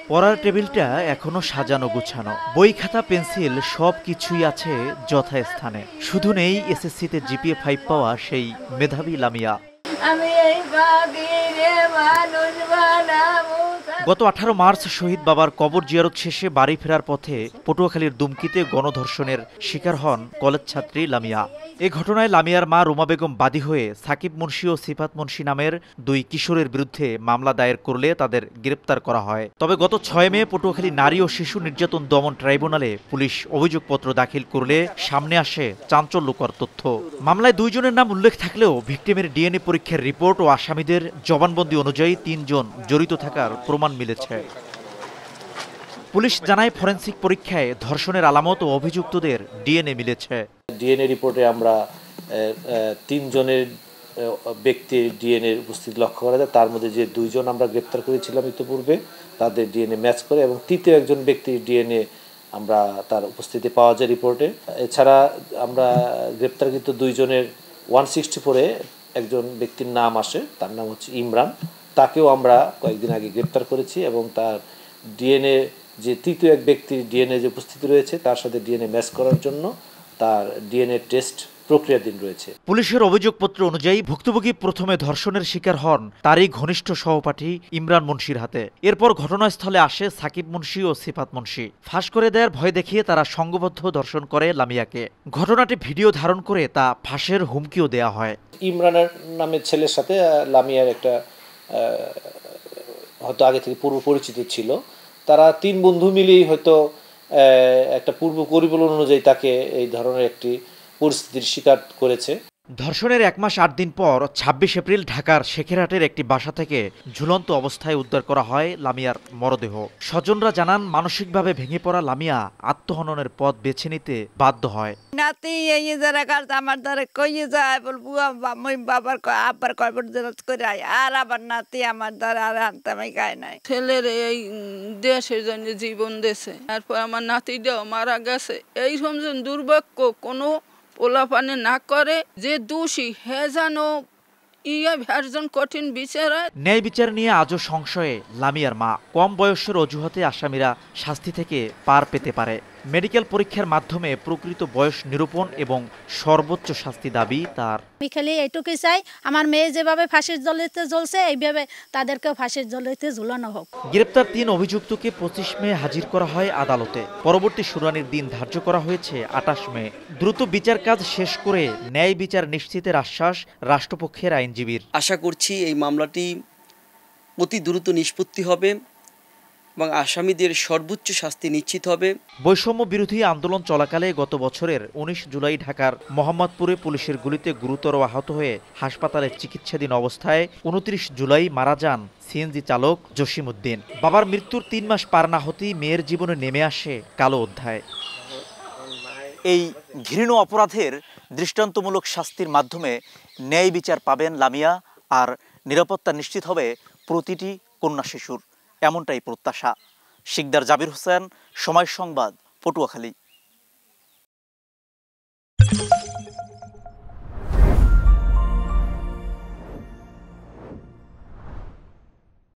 পড়ার টেবিলটা এখনো সাজানো গুছানো, বই খাতা পেন্সিল সবকিছুই আছে যথাস্থানে। শুধু নেই এসএসসিতে জিপিএ 5 পাওয়া সেই মেধাবী লামিয়া। গত 18 মার্চ শহীদ বাবার কবর জিয়ারত শেষে বাড়ি ফেরার পথে পটুয়াখালীর দুমকিতে গণধর্ষণের শিকার হন কলেজ ছাত্রী লামিয়া। এ ঘটনায় লামিয়ার মা রুমা বেগম বাদী হয়ে সাকিব মুন্সি ও সিফাত মুন্সি নামের দুই কিশোরের বিরুদ্ধে মামলা দায়ের করলে তাদের গ্রেপ্তার করা হয়। তবে গত 6 মে পটুয়াখালী নারী ও শিশু নির্যাতন দমন ট্রাইব্যুনালে পুলিশ অভিযোগপত্র দাখিল করলে সামনে আসে চাঞ্চল্যকর তথ্য। মামলায় 2 জনের নাম উল্লেখ থাকলেও ভিকটিমের ডিএনএ পরীক্ষার রিপোর্ট ও আসামিদের জবানবন্দি অনুযায়ী 3 জন জড়িত থাকার প্রমাণ মিলেছে। পুলিশ জানায় ফরেনসিক পরীক্ষায় ধর্ষণের আলামত ও অভিযুক্তদের ডিএনএ মিলেছে। ডিএনএ রিপোর্টে আমরা 3 জনের ব্যক্তির ডিএনএ উপস্থিতি লক্ষ্য করা যায়। তার মধ্যে যে 2 জন আমরা গ্রেপ্তার করেছিলাম ইতিপূর্বে তাদের ডিএনএ ম্যাচ করে, এবং তৃতীয় একজন ব্যক্তির ডিএনএ আমরা তার উপস্থিতি পাওয়া যায় রিপোর্টে। এছাড়া আমরা গ্রেপ্তারকৃত 2 জনের 164-এ একজন ব্যক্তির নাম আসে, তার নাম হচ্ছে ইমরান। তাকেও আমরা কয়েকদিন আগে গ্রেপ্তার করেছি, এবং তার ডিএনএ যে তৃতীয় এক ব্যক্তির ডিএনএ যে উপস্থিতি রয়েছে তার সাথে ডিএনএ ম্যাচ করার জন্য তার ডিএনএ টেস্ট প্রক্রিয়াধীন রয়েছে। পুলিশের অভিযোগপত্র অনুযায়ী ভুক্তভোগী প্রথমে ধর্ষণের শিকার হন তারই ঘনিষ্ঠ সহপাঠী ইমরান মুন্সির হাতে। এরপর ঘটনাস্থলে আসে সাকিব মুন্সি ও সিফাত মুন্সি। ফাঁস করে দেওয়ার ভয় দেখিয়ে তারা সংঘবদ্ধ ধর্ষণ করে লামিয়াকে। ঘটনাটি ভিডিও ধারণ করে তা ফাঁসের হুমকিও দেয়া হয়। ইমরানের নামের ছেলের সাথে লামিয়ার একটা হয়তো আগে থেকে পূর্ব পরিচিত ছিল। তারা 3 বন্ধু মিলেই হয়তো একটা পূর্ব পরিকল্পনা অনুযায়ী তাকে এই ধরনের একটি পরিস্থিতির শিকার করেছে। ধর্ষণের 1 মাস 8 দিন পর 26 এপ্রিল ঢাকার শেখেরহাটের একটি বাসা থেকে ঝুলন্ত অবস্থায় উদ্ধার করা হয় লামিয়ার মরদেহ। স্বজনরা জানান মানসিকভাবে ভেঙে পড়া লামিয়া আত্মহননের পথ বেছে নিতে বাধ্য হয়। নাতি এই যারা কাজ আমার দ্বারা কইয়ে যায় বলবো বাবার আব্বার কয়বার করে আর আবার নাতি আমার দ্বারা আর আনতামই গায় নাই। ছেলের এই দেশের জন্য জীবন দিয়েছে, তারপর আমার নাতিটাও মারা গেছে। এই সমজন দুর্ভাগ্য কোনো পোলাপানে না করে, যে দোষী হে জানো কঠিন বিচার। ন্যায় বিচার নিয়ে আজও সংশয়ে লামিয়ার মা। কম বয়সের অজুহাতে আসামিরা শাস্তি থেকে পার পেতে পারে। মেডিকেল পরীক্ষার মাধ্যমে প্রকৃত বয়স নিরূপণ এবং সর্বোচ্চ শাস্তি দাবি তার। আমি খালি এইটুকুই চাই, আমার মেয়ে যেভাবে ফাঁসির জ্বলতে জ্বলছে এইভাবে তাদেরকেও ফাঁসির জ্বলতে ঝুলানো হোক। গ্রেপ্তার 3 অভিযুক্তকে 25 মে হাজির করা হয় আদালতে। পরবর্তী শুনানির দিন ধার্য করা হয়েছে 28 মে। দ্রুত বিচার কাজ শেষ করে ন্যায় বিচার নিশ্চিতের আশ্বাস রাষ্ট্রপক্ষের আইনজীবীর। আশা করছি এই মামলাটি অতি দ্রুত নিষ্পত্তি হবে এবং আসামিদের সর্বোচ্চ শাস্তি নিশ্চিত হবে। বৈষম্য বিরোধী আন্দোলন চলাকালে গত বছরের 19 জুলাই ঢাকার মোহাম্মদপুরে পুলিশের গুলিতে গুরুতর আহত হয়ে হাসপাতালে চিকিৎসাধীন অবস্থায় 29 জুলাই মারা যান সিএনজি চালক জসিমউদ্দিন। বাবার মৃত্যুর 3 মাস পার না হতেই মেয়ের জীবনে নেমে আসে কালো অধ্যায়। এই ঘৃণ্য অপরাধের দৃষ্টান্তমূলক শাস্তির মাধ্যমে ন্যায় বিচার পাবেন লামিয়া, আর নিরাপত্তা নিশ্চিত হবে প্রতিটি কন্যা শিশুর, এমনটাই প্রত্যাশা। শিকদার জাবির হোসেন, সময় সংবাদ, পটুয়াখালী।